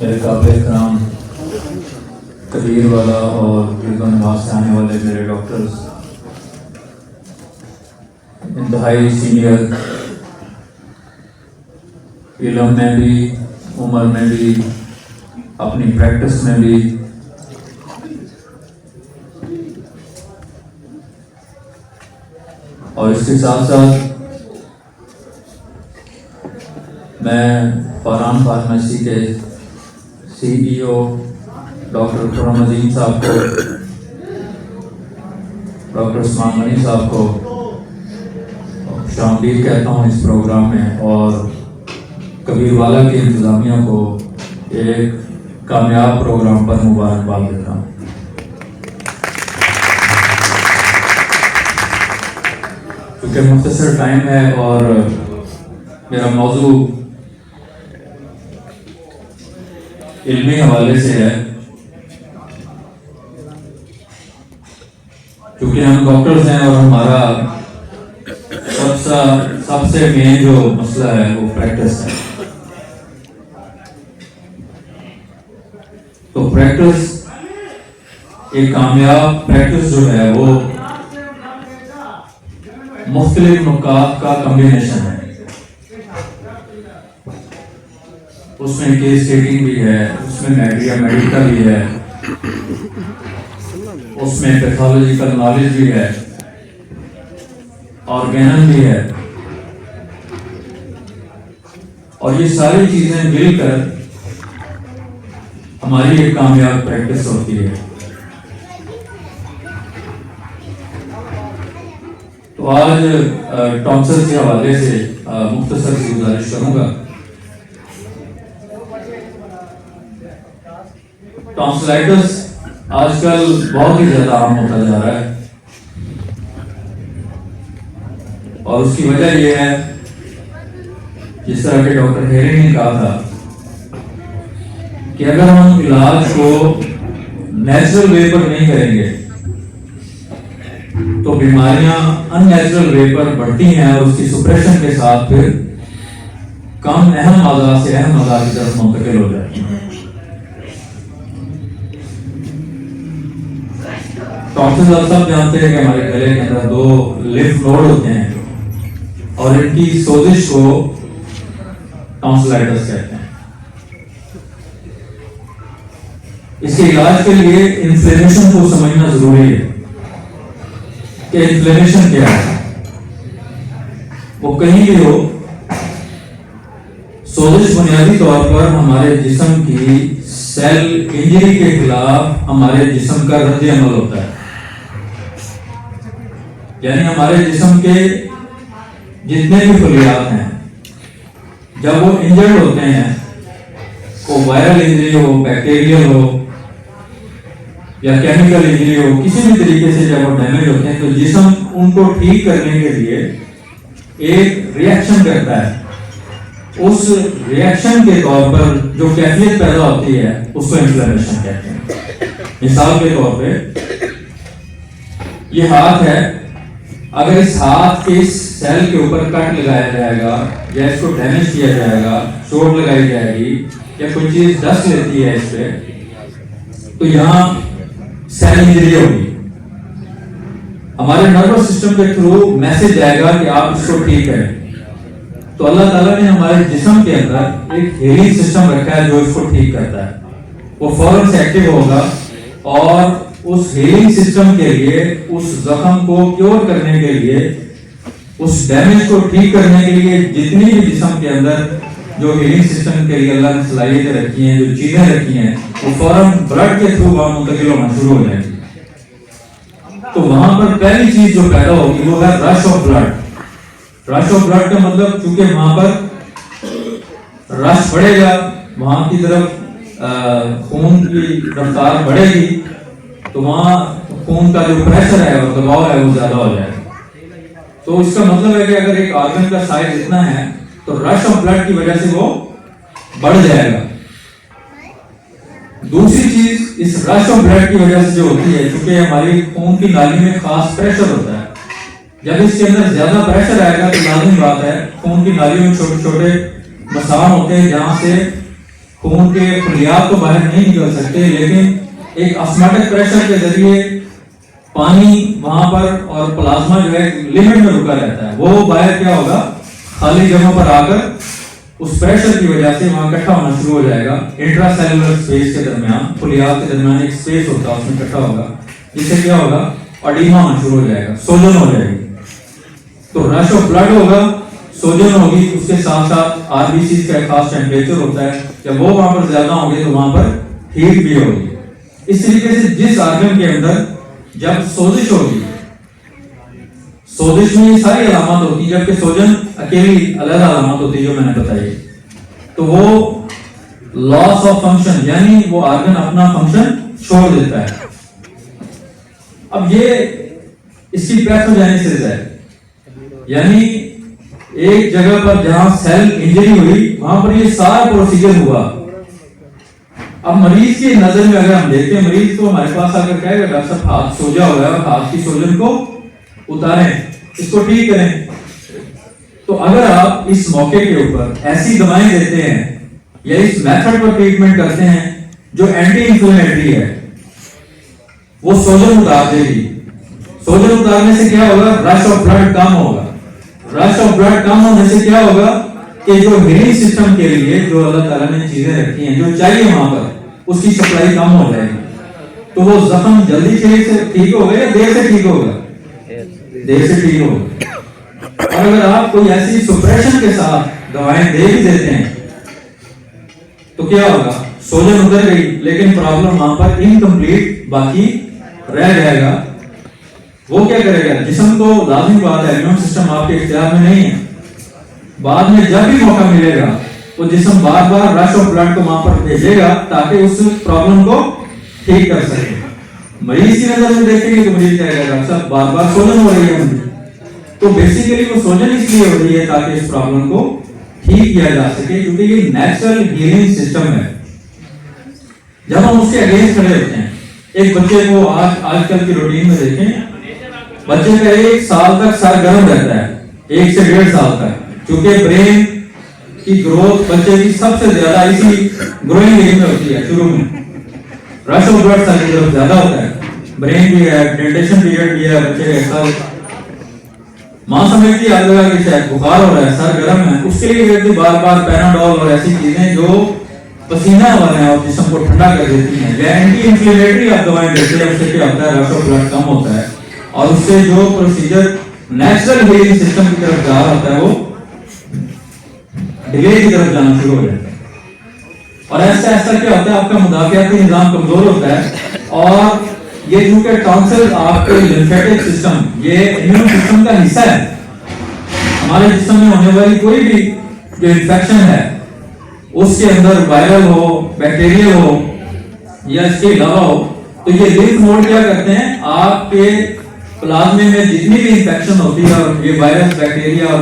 मेरे काबिल कराम कबीर वाला और नवाज से आने वाले मेरे डॉक्टर्स, इंतहाई सीनियर, इल्म में भी, उम्र में भी, अपनी प्रैक्टिस में भी, और इसके साथ साथ मैं फरहान फार्मेसी के CEO डॉक्टर खुर्रम अजीम साहब को, डॉक्टर उस्मान गनी साहब को शामिल कहता हूँ इस प्रोग्राम में, और कबीरवाला की इंतज़ामिया को एक कामयाब प्रोग्राम पर मुबारकबाद देता हूँ। क्योंकि मुख्तसर टाइम है और मेरा मौजू इल्मी हवाले से है, क्योंकि हम डॉक्टर्स हैं और हमारा सबसे मेन जो मसला है वो प्रैक्टिस है। तो प्रैक्टिस, एक कामयाब प्रैक्टिस जो है वो मुख्तलिफ नुकात का कॉम्बिनेशन है। उसमें केस स्टेटिंग भी है, उसमें मेडिकल भी है, उसमें पैथोलॉजिकल नॉलेज भी है, ऑर्गेनल भी है, और ये सारी चीजें मिलकर हमारी एक कामयाब प्रैक्टिस होती है। तो आज टॉन्सिल के हवाले से मुख्तसर सी गुजारिश करूंगा। टॉन्सिलाइटिस आजकल बहुत ही ज्यादा आम होता जा रहा है, और उसकी वजह यह है, जिस तरह के डॉक्टर हेरी ने कहा था कि अगर हम इलाज को नेचुरल वे पर नहीं करेंगे तो बीमारियां अननेचुरल वे पर बढ़ती हैं, और उसकी सुप्रेशन के साथ फिर कम अहम आज़ाद से अहम आज़ाद की तरफ मुंतकिल हो जाती हैं। टॉन्सिल आप सब जानते हैं कि हमारे गले के अंदर 2 लिम्फ नोड होते हैं, और इनकी सोजिश को टॉन्सिलाइटिस कहते हैं। इसके इलाज के लिए इन्फ्लेमेशन को समझना जरूरी है कि इन्फ्लेमेशन क्या है। वो कहीं भी हो, सोजिश बुनियादी तौर पर हमारे जिस्म की सेल इंजरी के खिलाफ हमारे जिस्म का रद्द अमल होता है। यानी हमारे जिस्म के जितने भी खलियात हैं, जब वो इंजर्ड होते हैं, वो वायरल इंजरी हो, बैक्टीरियल हो या केमिकल इंजरी हो, किसी भी तरीके से जब वो डैमेज होते हैं, तो जिस्म उनको ठीक करने के लिए एक रिएक्शन करता है। उस रिएक्शन के तौर पर जो कैफियत पैदा होती है उसको इन्फ्लेमेशन कहते हैं। मिसाल के तौर पे ये हाथ है, अगर इस हाथ के इस सेल के ऊपर कट लगाया जाएगा या इसको डैमेज किया जाएगा, चोट लगाई जाएगी या कोई चीज डस्ट लेती है इस पे, तो यहाँ सेल इंजरी होगी। हमारे नर्वस सिस्टम के थ्रू मैसेज आएगा कि आप इसको ठीक करें। तो अल्लाह ताला ने हमारे जिस्म के अंदर एक हीलिंग सिस्टम रखा है जो इसको ठीक करता है। वो फौरन से एक्टिव होगा और उस हीलिंग सिस्टम के लिए, उस जख्म को क्योर करने के लिए, उस डैमेज को ठीक करने के लिए जितनी भी जिस्म के अंदर जो हीलिंग सिस्टम के लिए अल्लाह ने सलाहियतें रखी हैं, जो चीजें रखी हैं, वो फौरन ब्लड के थ्रू वहां मुंतकिल होना शुरू हो जाएगी। तो वहां पर पहली चीज जो पैदा होगी वो है rush of blood. Rush of blood का मतलब, चूंकि वहां पर रश बढ़ेगा, वहां की तरफ खून की रफ्तार बढ़ेगी, तो वहां खून का जो प्रेशर है और दबाव है वो ज्यादा हो जाएगा। तो इसका मतलब है कि अगर एक ऑर्गन का साइज इतना है तो रश ऑफ ब्लड की वजह से वो बढ़ जाएगा। दूसरी चीज, इस रश ऑफ ब्लड की वजह से जो होती है, क्योंकि हमारी खून की नाली में खास प्रेशर होता है, जब इसके अंदर ज्यादा प्रेशर आएगा तो लाजिम बात है खून की नालियों में छोटे छोटे मसाम होते हैं जहां से खून के खलियात तो बाहर नहीं निकल सकते, लेकिन एक ऑस्मोटिक प्रेशर के जरिए पानी वहां पर और प्लाज्मा जो है लिमिट में रुका रहता है, वो बाहर क्या होगा खाली जगहों पर आकर उस प्रेशर की वजह से वहां इकट्ठा होना शुरू हो जाएगा। इंट्रासेलुलर स्पेस के दरमियान खुलियात के दरमियान एक स्पेस होता है, उसमें इकट्ठा होगा, जिससे क्या होगा ऑडिमा होना शुरू हो जाएगा, सोजन हो जाएगी। तो रश ऑफ ब्लड होगा, सोजन होगी, उसके साथ साथ आरबीसी का खास टेम्परेचर होता है, जब वो वहां पर ज्यादा होंगे तो वहां पर हीट भी होगी। इस तरीके से जिस आर्गन के अंदर जब सोजिश होगी, सोजिश में सारी अलामत होती है, जबकि सोजन अकेली अलग अलामत होती है जो मैंने बताई, तो वो लॉस ऑफ फंक्शन यानी वो आर्गन अपना फंक्शन छोड़ देता है। अब ये इसकी पैथोजेनेसिस है, यानी एक जगह पर जहां सेल इंजरी हुई वहां पर ये सारा प्रोसीजर हुआ। अब मरीज की नजर में अगर हम देखते हैं, मरीज को हमारे पास आकर कहेगा डॉक्टर साहब हाथ सोजा हुआ है और हाथ की सोजन को उतारें, इसको ठीक करें। तो अगर आप इस मौके के ऊपर ऐसी दवाएं देते हैं या इस मेथड पर ट्रीटमेंट करते हैं जो एंटी इंफ्लेमेटरी है, वो सोजन उतार देगी। सोजन उतारने से क्या होगा, रश ऑफ ब्लड कम होगा। रश ऑफ ब्लड कम होने से क्या होगा कि जो हीलिंग सिस्टम के लिए जो अल्लाह ताला ने चीजें रखी हैं जो चाहिए वहां पर, उसकी सप्लाई कम हो जाएगी, तो वो जख्म जल्दी ठीक होगा या देर से ठीक होगा? देर से ठीक होगा। और अगर आप कोई ऐसी सुप्रेशन के साथ दवाएं दे भी देते हैं तो क्या होगा, सोजन उतर गई लेकिन प्रॉब्लम वहां पर इनकम्प्लीट बाकी रह जाएगा। वो क्या करेगा, जिस्म को लाजिम बात है इम्यून सिस्टम आपके इख्तियार में नहीं है, बाद में जब भी मौका मिलेगा वो जिस्म बार बार रश ऑफ ब्लड को वहां पर भेजेगा ताकि उस प्रॉब्लम को ठीक कर सके। मरीज की नजर में देखेंगे तो मरीज कहेगा डॉक्टर साहब बार बार सोजन हो रही है मुझे, तो बेसिकली वो सोजन इसलिए हो रही है ताकि इस प्रॉब्लम को ठीक किया जा सके, क्योंकि ये नेचुरल हीलिंग सिस्टम है। जब हम उसके अगेंस्ट खड़े होते हैं, एक बच्चे को आजकल की रूटीन में देखें, बच्चे का 1 साल तक सर गर्म रहता है, 1 से 1.5 साल तक, क्योंकि ब्रेन की ग्रोथ बच्चे की सबसे ज्यादा इसी ग्रोइंग एज में होती है। शुरू में रश ऑफ ब्लड सर की तरफ ज्यादा होता है, ब्रेन की डेंटेशन पीरियड भी है बच्चे का सर। मां समझती है लगा कि शायद बुखार हो रहा है, सर गर्म है, उसके लिए व्यक्ति बार बार पैराडोल और ऐसी चीजें जो पसीना वाले हैं और जिस्म को ठंडा कर देती हैं या एंटी इंफ्लेमेटरी आप दवाएं देते हैं, उससे क्या होता है रश ऑफ ब्लड कम होता है और उससे जो प्रोसीजर नेचुरल हीलिंग सिस्टम की तरफ जा रहा होता है वो डिले की तरफ जाना शुरू हो जाता है। और ऐसा ऐसा क्या होता है, आपका मुदाफियाती निजाम कमजोर होता है और ये चूंकि टॉन्सिल आपके लिम्फेटिक सिस्टम ये इम्यून सिस्टम का हिस्सा है। हमारे जिस्म में होने वाली कोई भी जो इन्फेक्शन है उसके अंदर वायरल हो, बैक्टीरियल हो या इसके अलावा हो, तो ये लिम्फ नोड क्या करते हैं, आपके प्लाज्मे में जितनी भी इंफेक्शन होती है और ये वायरस बैक्टीरिया और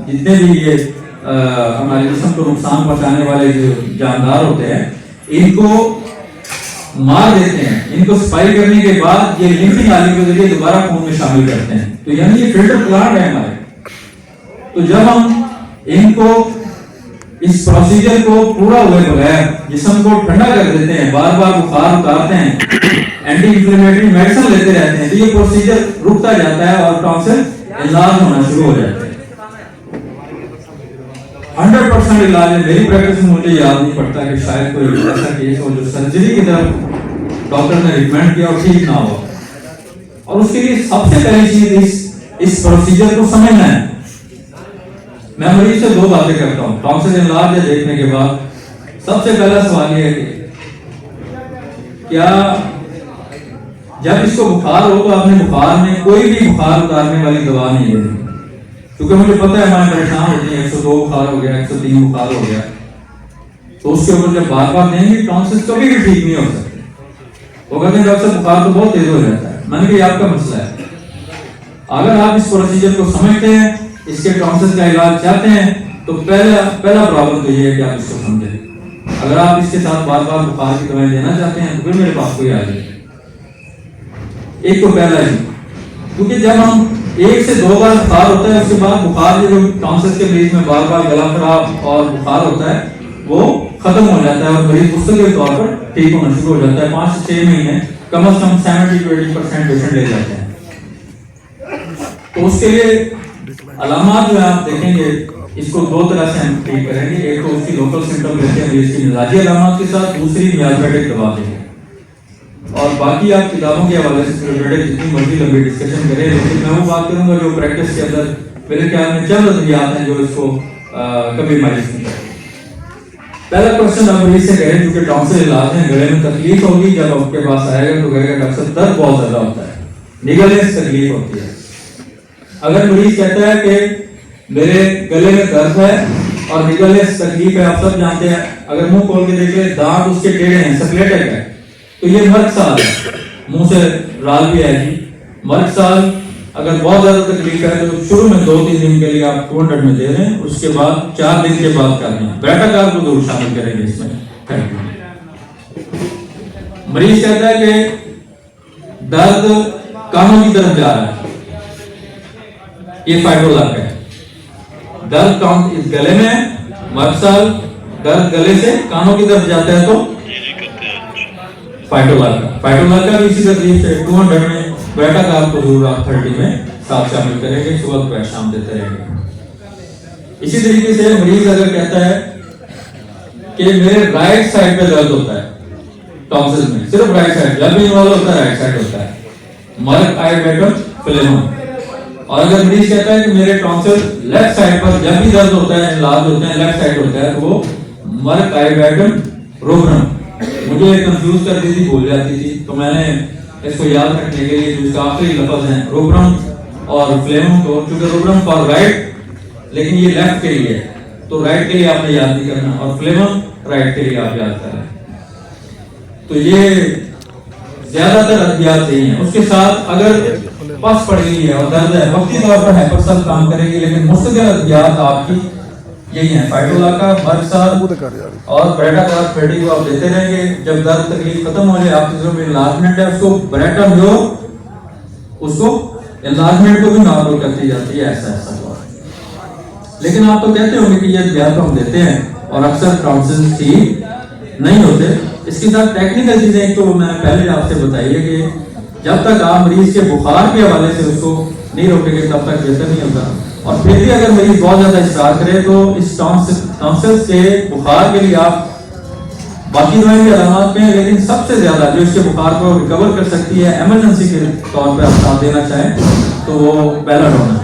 जितने भी ये हमारे जिस्म को नुकसान पहुंचाने वाले जो जानदार होते हैं इनको मार देते हैं। इनको सफाई करने के बाद ये लिम्फी नाली के जरिए दोबारा खून में शामिल करते हैं। तो यानी ये फिल्टर प्लांट है हमारे। तो जब हम इनको इस प्रोसीजर को पूरा हुए बगैर जिस्म को ठंडा कर देते हैं, बार बार बुखार उतारते हैं, एंटी इंफ्लेमेटरी मेडिसिन लेते रहते हैं, तो ये प्रोसीजर रुकता जाता है और टॉन्सिल इलाज होना शुरू हो जाता है। 100% इलाज है। मेरी प्रैक्टिस में मुझे याद नहीं पड़ता कि शायद कोई ऐसा केस हो जो सर्जरी की तरफ डॉक्टर ने रिकमेंड किया और ठीक ना हो। और उसके लिए सबसे पहली चीज इस प्रोसीजर को समझना है। मैं मरीज से 2 बातें करता हूँ टॉन्सिल इलाज देखने के बाद। सबसे पहला सवाल ये है कि क्या जब इसको बुखार हो तो आपने बुखार में कोई भी बुखार उतारने वाली दवा नहीं लेनी, क्योंकि मुझे पता है हमारे परेशान होते हैं 102 बुखार हो गया, 103 बुखार हो गया, तो उसके ऊपर जब बार बार देंगे टॉन्सिल कभी भी ठीक नहीं हो सकते। वो कहते हैं डॉक्टर साहब बुखार तो बहुत तेज हो जाता है। मैंने कहा आपका मसला है। अगर आप इस प्रोसीजर को समझते हैं, इसके टॉन्सिल का इलाज चाहते हैं, तो पहला प्रॉब्लम तो ये है कि आप इसको समझें। अगर आप इसके साथ बार बार बुखार की दवाएं देना चाहते हैं तो फिर मेरे पास कोई आ जाए। एक तो पहला ही, क्योंकि जब हम 1 से 2 बार बुखार होता है, उसके बाद बुखार जो टॉन्सिल्स के मरीज में बार बार गला खराब और बुखार होता है वो खत्म हो जाता है और मरीज मुस्तकिल तौर पर ठीक होना शुरू हो जाता है। 5 से 6 महीने कम से कम 70 to 80% पेशेंट ले जाते हैं। तो उसके लिए अलामात जो है आप देखेंगे, इसको 2 तरह से हम ट्रीट करेंगे। एक तो उसकी लोकल सिम्टम लेते हैं मरीज की मिजाजी अलामात के साथ, दूसरी मियालमेटिक दवा देंगे। और बाकी आप किताबों के हवाले से रिलेटेड जितनी मर्जी लंबी डिस्कशन करें, लेकिन मैं वो बात करूंगा जो प्रैक्टिस के अंदर मेरे ख्याल में चंद अद्वियात हैं जो इसको कभी मायूस नहीं करें। पहला क्वेश्चन आप मरीज से करें, क्योंकि टॉन्सिल इलाज है, गले में तकलीफ होगी, जब आपके पास आएगा तो कहेगा डॉक्टर साहब दर्द बहुत ज्यादा होता है, निगलने से तकलीफ होती है। अगर मरीज कहता है कि मेरे गले में दर्द है और निगलने से तकलीफ है, आप सब जानते हैं, अगर मुंह खोल के देख ले दांत उसके टेढ़े हैं, सेप्लेटेड है, तो ये मर्द साल है, मुंह से राल भी आएगी। मर्द साल अगर बहुत ज्यादा तकलीफ है तो शुरू में 2-3 दिन के लिए आप 200 में दे रहे हैं, उसके बाद 4 दिन के बाद कर रहे हैं। ब्रेटाकार को जरूर शामिल करेंगे इसमें। मरीज कहता है कि दर्द कानों की तरफ जा रहा है, ये फाइब्रोलाइड है। दर्द कान इस गले में, मर्द साल दर्द गले से कानों की तरफ जाता है तो फाइब्रोलाइड भी इसी तकलीफ से 200 में बेटा का आपको जरूर आप 30 में साथ शामिल करेंगे, सुबह दोपहर शाम देते रहेंगे। इसी तरीके से मरीज अगर कहता है कि मेरे राइट साइड पे दर्द होता है टॉन्सिल में, सिर्फ राइट साइड, जब भी वाला होता है राइट साइड होता है, मर्क आई बेटम फिलेमोन। और अगर मरीज कहता है कि मेरे टॉन्सिल लेफ्ट साइड पर जब भी दर्द होता है, इलाज होते हैं लेफ्ट साइड होता है, तो वो मर्क आई बेटम रोब्रम। मुझे कंफ्यूज कर दी थी, भूल जाती थी, तो मैंने इसको याद रखने के लिए जो इसका आखिरी लफ्ज है रोब्रम और फ्लेमम, को क्योंकि रोब्रम फॉर राइट लेकिन ये लेफ्ट के लिए है, तो राइट के लिए आपने याद नहीं करना, और फ्लेमम राइट के लिए आप याद करें। तो ये ज्यादातर अद्वियात यही है। उसके साथ अगर पस पड़ गई है और दर्द है, वक्ती तौर पर हाइपरसल काम करेगी, लेकिन मुस्तकिल अद्वियात आपकी यही है, फाइब्रोलाका, मर्क और ब्रेटाकार फेटी को आप देते रहेंगे। जब दर्द तकलीफ खत्म हो जाए, आपकी जो इलाजमेंट है उसको ब्रेटा जो उसको इलाजमेंट को भी नॉर्मल करती जाती है, ऐसा हुआ। लेकिन आप तो कहते होंगे कि ये अद्वियात हम देते हैं और अक्सर टॉन्सिल्स ठीक नहीं होते। इसके साथ टेक्निकल चीजें तो मैंने पहले आपसे बताई है कि जब तक आप मरीज के बुखार के हवाले से उसको नहीं रोकेंगे तब तक बेहतर नहीं होता। और फिर भी अगर मरीज बहुत ज्यादा इस्तेमाल करे तो इस टॉन्सिल से बुखार के लिए आप बाकी दवाएं भी अलामत में, लेकिन सबसे ज्यादा जो इसके बुखार को रिकवर कर सकती है इमरजेंसी के तौर पर आप साथ देना चाहें तो वो बेलाडोना।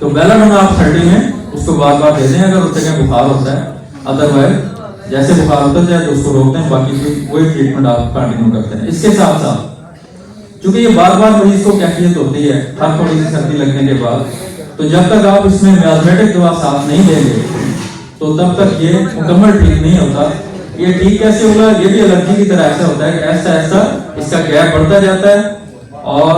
तो बेलाडोना आप 30 में उसको बार बार दे दें अगर उससे क्या बुखार होता है, अदरवाइज जैसे बुखार होता है तो उसको रोकते हैं, बाकी वही ट्रीटमेंट आप कंटिन्यू करते हैं। इसके साथ साथ क्योंकि ये बार बार मरीज को कैफियत होती है हर थोड़ी सी सर्दी लगने के बाद, तो जब तक आप इसमें मियालमेटिक दवा साथ नहीं देंगे तो तब तक ये मुकम्मल ठीक नहीं होता। ये ठीक कैसे होगा, ये भी एलर्जी की तरह ऐसा होता है कि ऐसा ऐसा इसका गैप बढ़ता जाता है और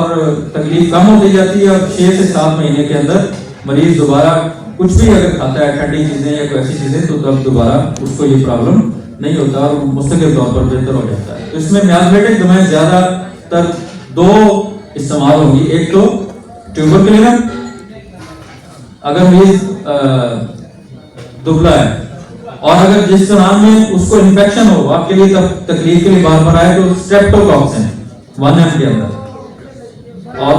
तकलीफ कम होती जाती है, और 6 से 7 महीने के अंदर मरीज दोबारा कुछ भी अगर खाता है ठंडी चीजें या कोई ऐसी चीजें, तो तब दोबारा उसको ये प्रॉब्लम नहीं होता और मुस्तकिल तौर पर बेहतर हो जाता है। तो इसमें मियालमेटिक दवाएं ज्यादातर 2 इस्तेमाल होंगी। एक तो ट्यूबरकुलिन, अगर मरीज दुबला है और अगर जिस दौरान में उसको इन्फेक्शन हो आपके लिए तब तकलीफ के लिए बार बार आए तो स्ट्रेप्टोकॉक्सिन 1 mg के अंदर, और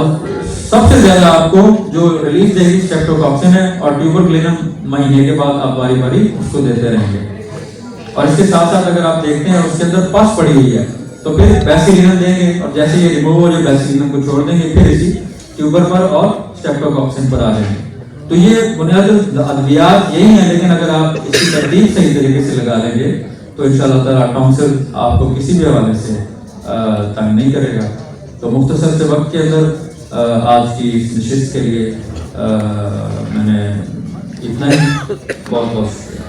सबसे ज्यादा आपको जो रिलीफ देगी स्ट्रेप्टोकॉक्सिन है, और ट्यूबरकुलिन महीने के बाद आप बारी बारी उसको देते रहेंगे। और इसके साथ साथ अगर आप देखते हैं उसके अंदर पस पड़ी हुई है तो फिर बेसिलिनम देंगे, और जैसे ये रिमूव हो जाए बेसिलिनम को छोड़ देंगे, फिर इसी ट्यूबर पर और स्ट्रेप्टोकॉक्सिन पर आ जाएंगे। तो ये बुनियादी अद्वियात यही है, लेकिन अगर आप इसकी तरतीब सही तरीके से लगा लेंगे तो इंशाअल्लाह ताला टॉन्सिल आपको किसी भी हवाले से तंग नहीं करेगा। तो मुख्तसर से वक्त के अंदर आज की इस नशिस्त के लिए मैंने इतना ही, बहुत बहुत शुक्रिया।